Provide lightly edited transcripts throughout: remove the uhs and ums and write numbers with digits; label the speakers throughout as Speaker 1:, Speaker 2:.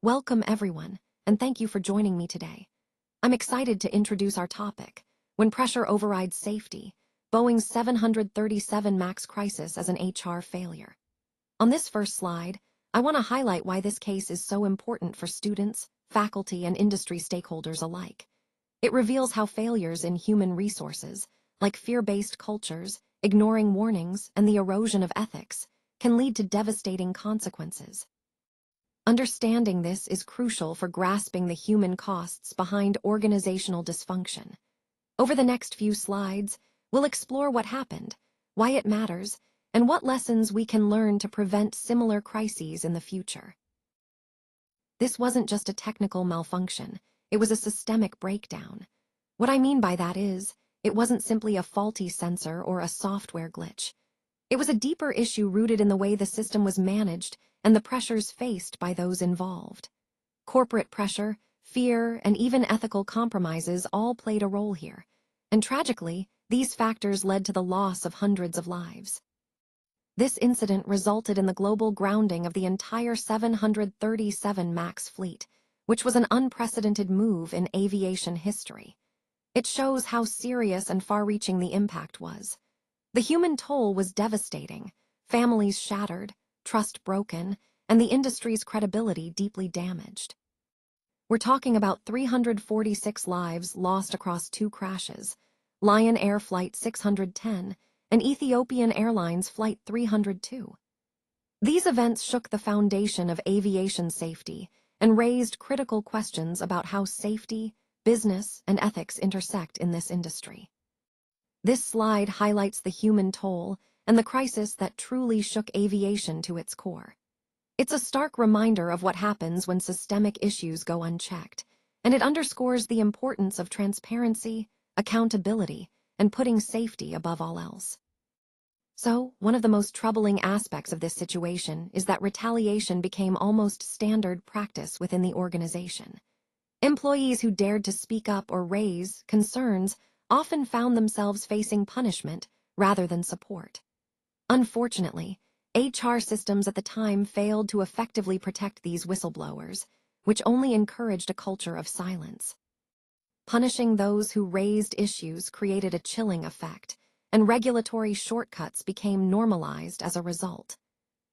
Speaker 1: Welcome everyone, and thank you for joining me today. I'm excited to introduce our topic, when pressure overrides safety, Boeing's 737 MAX crisis as an HR failure. On this first slide, I want to highlight why this case is so important for students, faculty, and industry stakeholders alike. It reveals how failures in human resources, like fear-based cultures, ignoring warnings, and the erosion of ethics, can lead to devastating consequences. Understanding this is crucial for grasping the human costs behind organizational dysfunction. Over the next few slides, we'll explore what happened, why it matters, and what lessons we can learn to prevent similar crises in the future. This wasn't just a technical malfunction, it was a systemic breakdown. What I mean by that is, it wasn't simply a faulty sensor or a software glitch. It was a deeper issue rooted in the way the system was managed and the pressures faced by those involved. Corporate pressure, fear, and even ethical compromises all played a role here, and tragically, these factors led to the loss of hundreds of lives. This incident resulted in the global grounding of the entire 737 MAX fleet, which was an unprecedented move in aviation history. It shows how serious and far-reaching the impact was. The human toll was devastating, families shattered, trust broken, and the industry's credibility deeply damaged. We're talking about 346 lives lost across two crashes, Lion Air Flight 610 and Ethiopian Airlines Flight 302. These events shook the foundation of aviation safety and raised critical questions about how safety, business, and ethics intersect in this industry. This slide highlights the human toll and the crisis that truly shook aviation to its core. It's a stark reminder of what happens when systemic issues go unchecked, and it underscores the importance of transparency, accountability, and putting safety above all else. So, one of the most troubling aspects of this situation is that retaliation became almost standard practice within the organization. Employees who dared to speak up or raise concerns often found themselves facing punishment rather than support. Unfortunately, HR systems at the time failed to effectively protect these whistleblowers, which only encouraged a culture of silence. Punishing those who raised issues created a chilling effect, and regulatory shortcuts became normalized as a result.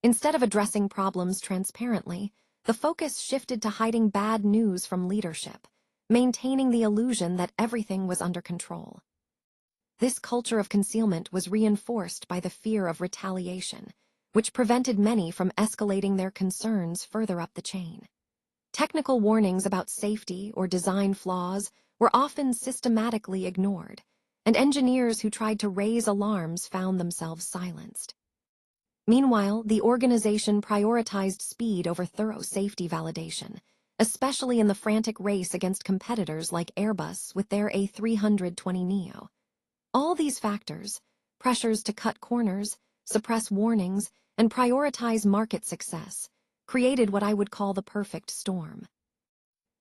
Speaker 1: Instead of addressing problems transparently, the focus shifted to hiding bad news from leadership, maintaining the illusion that everything was under control. This culture of concealment was reinforced by the fear of retaliation, which prevented many from escalating their concerns further up the chain. Technical warnings about safety or design flaws were often systematically ignored, and engineers who tried to raise alarms found themselves silenced. Meanwhile, the organization prioritized speed over thorough safety validation, especially in the frantic race against competitors like Airbus with their A320neo. All these factors, pressures to cut corners, suppress warnings, and prioritize market success, created what I would call the perfect storm.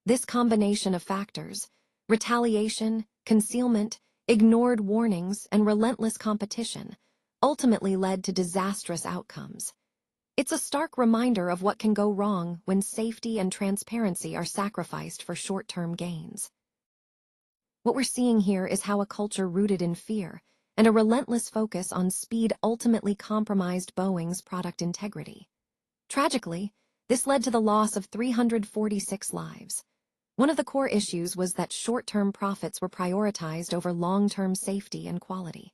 Speaker 1: This combination of factors, retaliation, concealment, ignored warnings, and relentless competition, ultimately led to disastrous outcomes. It's a stark reminder of what can go wrong when safety and transparency are sacrificed for short-term gains. What we're seeing here is how a culture rooted in fear and a relentless focus on speed ultimately compromised Boeing's product integrity. Tragically, this led to the loss of 346 lives. One of the core issues was that short-term profits were prioritized over long-term safety and quality.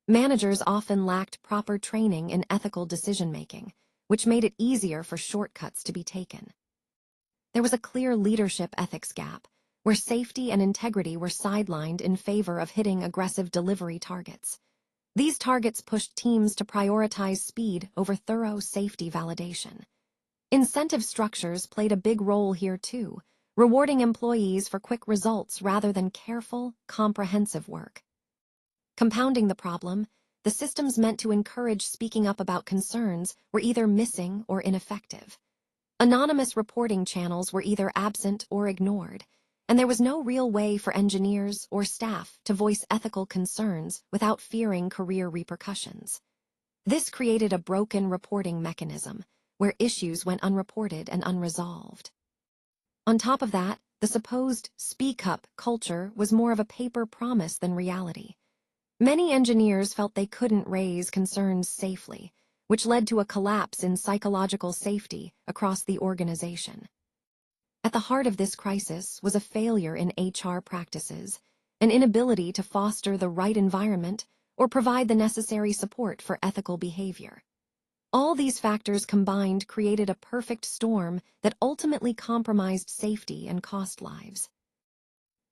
Speaker 1: Managers often lacked proper training in ethical decision-making, which made it easier for shortcuts to be taken. There was a clear leadership ethics gap, where safety and integrity were sidelined in favor of hitting aggressive delivery targets. These targets pushed teams to prioritize speed over thorough safety validation. Incentive structures played a big role here too, rewarding employees for quick results rather than careful, comprehensive work. Compounding the problem, the systems meant to encourage speaking up about concerns were either missing or ineffective. Anonymous reporting channels were either absent or ignored, and there was no real way for engineers or staff to voice ethical concerns without fearing career repercussions. This created a broken reporting mechanism, where issues went unreported and unresolved. On top of that, the supposed speak-up culture was more of a paper promise than reality. Many engineers felt they couldn't raise concerns safely, which led to a collapse in psychological safety across the organization. At the heart of this crisis was a failure in HR practices, an inability to foster the right environment or provide the necessary support for ethical behavior. All these factors combined created a perfect storm that ultimately compromised safety and cost lives.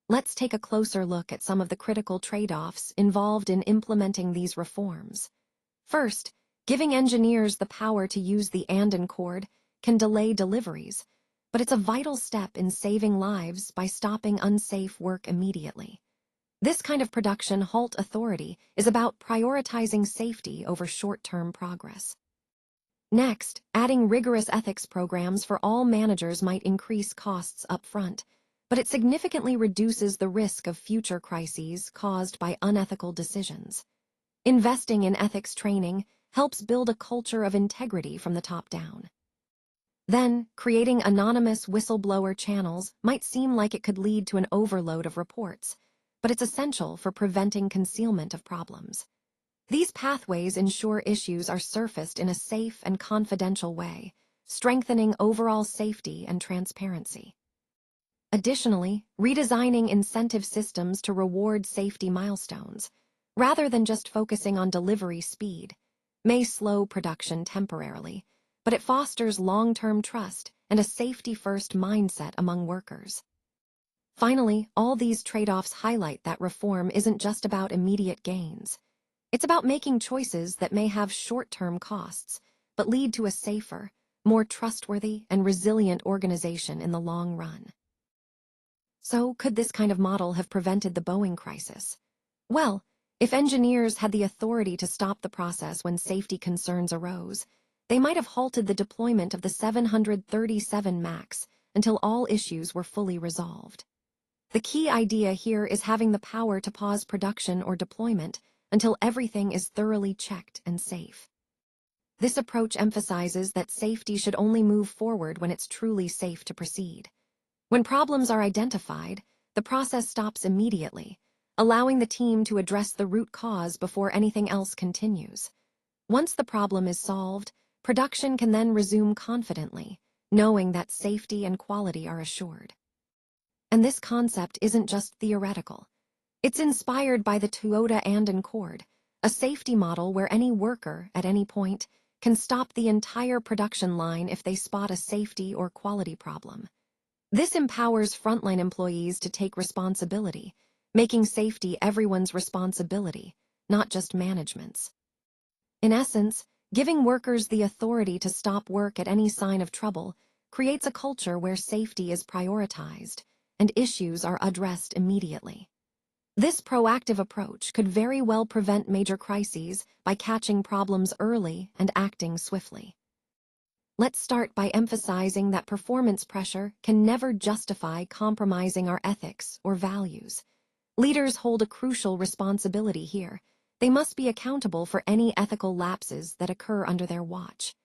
Speaker 1: Let's take a closer look at some of the critical trade-offs involved in implementing these reforms. First, giving engineers the power to use the and chord can delay deliveries, but it's a vital step in saving lives by stopping unsafe work immediately. This kind of production halt authority is about prioritizing safety over short-term progress. Next, adding rigorous ethics programs for all managers might increase costs up front, but it significantly reduces the risk of future crises caused by unethical decisions. Investing in ethics training helps build a culture of integrity from the top down. Then, creating anonymous whistleblower channels might seem like it could lead to an overload of reports, but it's essential for preventing concealment of problems. These pathways ensure issues are surfaced in a safe and confidential way, strengthening overall safety and transparency. Additionally, redesigning incentive systems to reward safety milestones, rather than just focusing on delivery speed, may slow production temporarily, but it fosters long-term trust and a safety-first mindset among workers. Finally, all these trade-offs highlight that reform isn't just about immediate gains. It's about making choices that may have short-term costs, but lead to a safer, more trustworthy, and resilient organization in the long run. So, could this kind of model have prevented the Boeing crisis? Well, if engineers had the authority to stop the process when safety concerns arose, they might have halted the deployment of the 737 MAX until all issues were fully resolved. The key idea here is having the power to pause production or deployment until everything is thoroughly checked and safe. This approach emphasizes that safety should only move forward when it's truly safe to proceed. When problems are identified, the process stops immediately, allowing the team to address the root cause before anything else continues. Once the problem is solved, production can then resume confidently, knowing that safety and quality are assured. And this concept isn't just theoretical. It's inspired by the Toyota and chord, a safety model where any worker, at any point, can stop the entire production line if they spot a safety or quality problem. This empowers frontline employees to take responsibility, making safety everyone's responsibility, not just management's. In essence, giving workers the authority to stop work at any sign of trouble creates a culture where safety is prioritized and issues are addressed immediately. This proactive approach could very well prevent major crises by catching problems early and acting swiftly. Let's start by emphasizing that performance pressure can never justify compromising our ethics or values. Leaders hold a crucial responsibility here. They must be accountable for any ethical lapses that occur under their watch.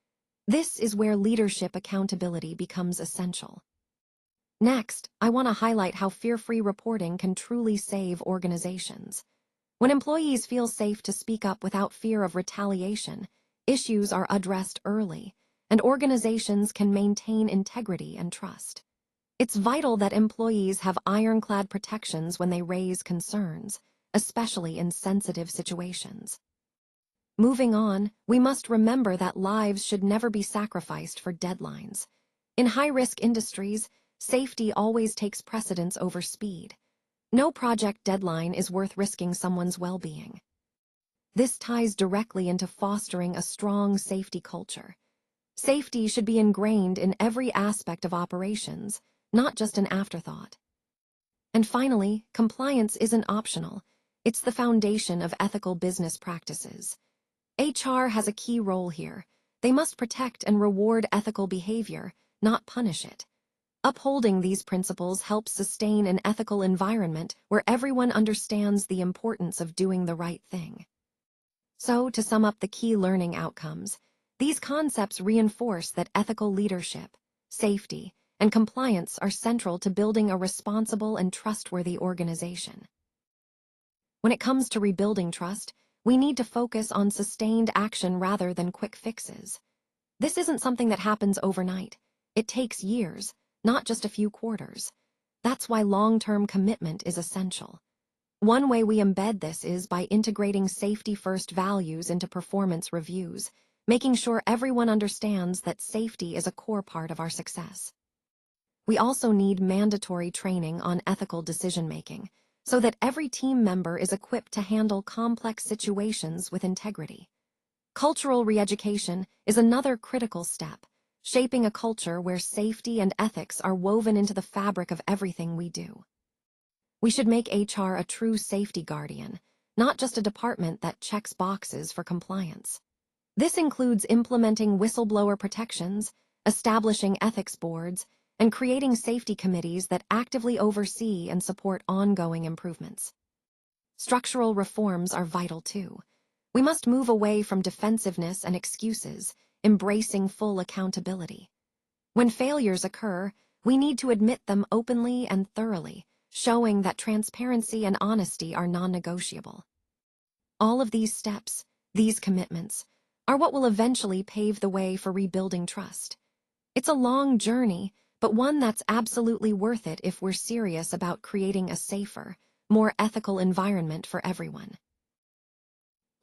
Speaker 1: This is where leadership accountability becomes essential. Next, I want to highlight how fear-free reporting can truly save organizations. When employees feel safe to speak up without fear of retaliation, issues are addressed early, and organizations can maintain integrity and trust. It's vital that employees have ironclad protections when they raise concerns, especially in sensitive situations. Moving on, we must remember that lives should never be sacrificed for deadlines. In high-risk industries, safety always takes precedence over speed. No project deadline is worth risking someone's well-being. This ties directly into fostering a strong safety culture. Safety should be ingrained in every aspect of operations, not just an afterthought. And finally, compliance isn't optional. It's the foundation of ethical business practices. HR has a key role here. They must protect and reward ethical behavior, not punish it. Upholding these principles helps sustain an ethical environment where everyone understands the importance of doing the right thing. So, to sum up the key learning outcomes, these concepts reinforce that ethical leadership, safety, and compliance are central to building a responsible and trustworthy organization. When it comes to rebuilding trust, we need to focus on sustained action rather than quick fixes. This isn't something that happens overnight. It takes years, not just a few quarters. That's why long-term commitment is essential. One way we embed this is by integrating safety-first values into performance reviews, making sure everyone understands that safety is a core part of our success. We also need mandatory training on ethical decision-making, so that every team member is equipped to handle complex situations with integrity. Cultural re-education is another critical step, shaping a culture where safety and ethics are woven into the fabric of everything we do. We should make HR a true safety guardian, not just a department that checks boxes for compliance. This includes implementing whistleblower protections, establishing ethics boards, and creating safety committees that actively oversee and support ongoing improvements. Structural reforms are vital too. We must move away from defensiveness and excuses, embracing full accountability. When failures occur, we need to admit them openly and thoroughly, showing that transparency and honesty are non-negotiable. All of these steps, these commitments, are what will eventually pave the way for rebuilding trust. It's a long journey, but one that's absolutely worth it if we're serious about creating a safer, more ethical environment for everyone.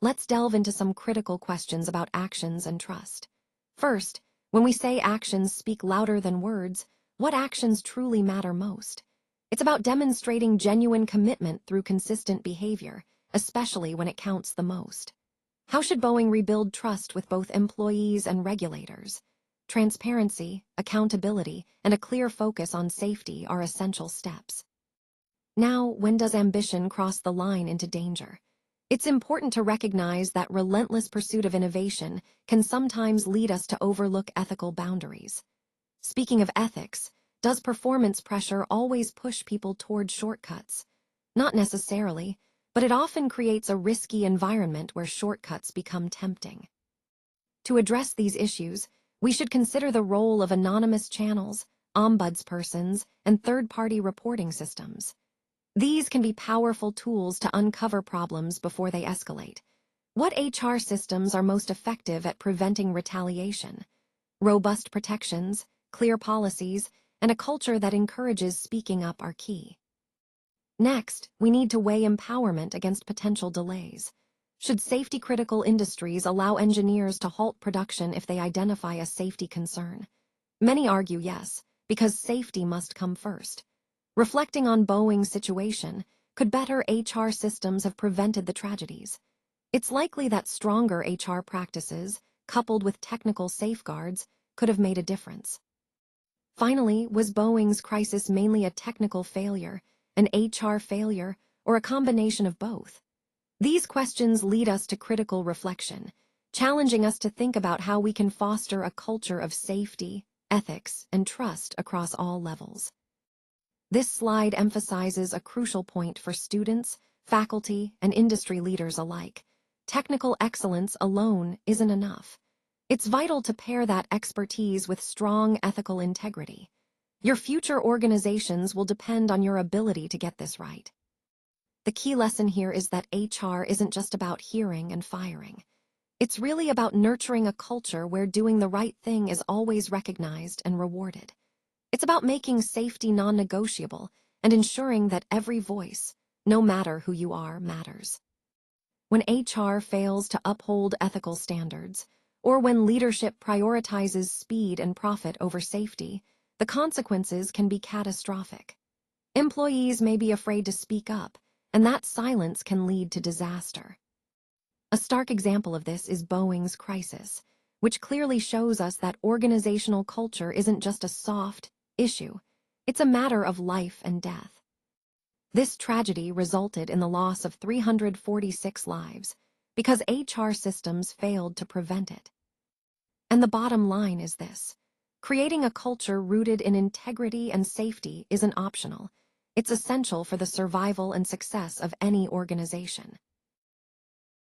Speaker 1: Let's delve into some critical questions about actions and trust. First, when we say actions speak louder than words, what actions truly matter most? It's about demonstrating genuine commitment through consistent behavior, especially when it counts the most. How should Boeing rebuild trust with both employees and regulators? Transparency, accountability, and a clear focus on safety are essential steps. Now, when does ambition cross the line into danger? It's important to recognize that relentless pursuit of innovation can sometimes lead us to overlook ethical boundaries. Speaking of ethics, does performance pressure always push people toward shortcuts? Not necessarily, but it often creates a risky environment where shortcuts become tempting. To address these issues, we should consider the role of anonymous channels, ombudspersons, and third-party reporting systems. These can be powerful tools to uncover problems before they escalate. What HR systems are most effective at preventing retaliation? Robust protections, clear policies, and a culture that encourages speaking up are key. Next, we need to weigh empowerment against potential delays. Should safety-critical industries allow engineers to halt production if they identify a safety concern? Many argue yes, because safety must come first. Reflecting on Boeing's situation, could better HR systems have prevented the tragedies? It's likely that stronger HR practices, coupled with technical safeguards, could have made a difference. Finally, was Boeing's crisis mainly a technical failure, an HR failure, or a combination of both? These questions lead us to critical reflection, challenging us to think about how we can foster a culture of safety, ethics, and trust across all levels. This slide emphasizes a crucial point for students, faculty, and industry leaders alike. Technical excellence alone isn't enough. It's vital to pair that expertise with strong ethical integrity. Your future organizations will depend on your ability to get this right. The key lesson here is that HR isn't just about hiring and firing. It's really about nurturing a culture where doing the right thing is always recognized and rewarded. It's about making safety non-negotiable and ensuring that every voice, no matter who you are, matters. When HR fails to uphold ethical standards, or when leadership prioritizes speed and profit over safety, the consequences can be catastrophic. Employees may be afraid to speak up, and that silence can lead to disaster. A stark example of this is Boeing's crisis, which clearly shows us that organizational culture isn't just a soft issue, it's a matter of life and death. This tragedy resulted in the loss of 346 lives because HR systems failed to prevent it. And the bottom line is this: creating a culture rooted in integrity and safety isn't optional. It's essential for the survival and success of any organization.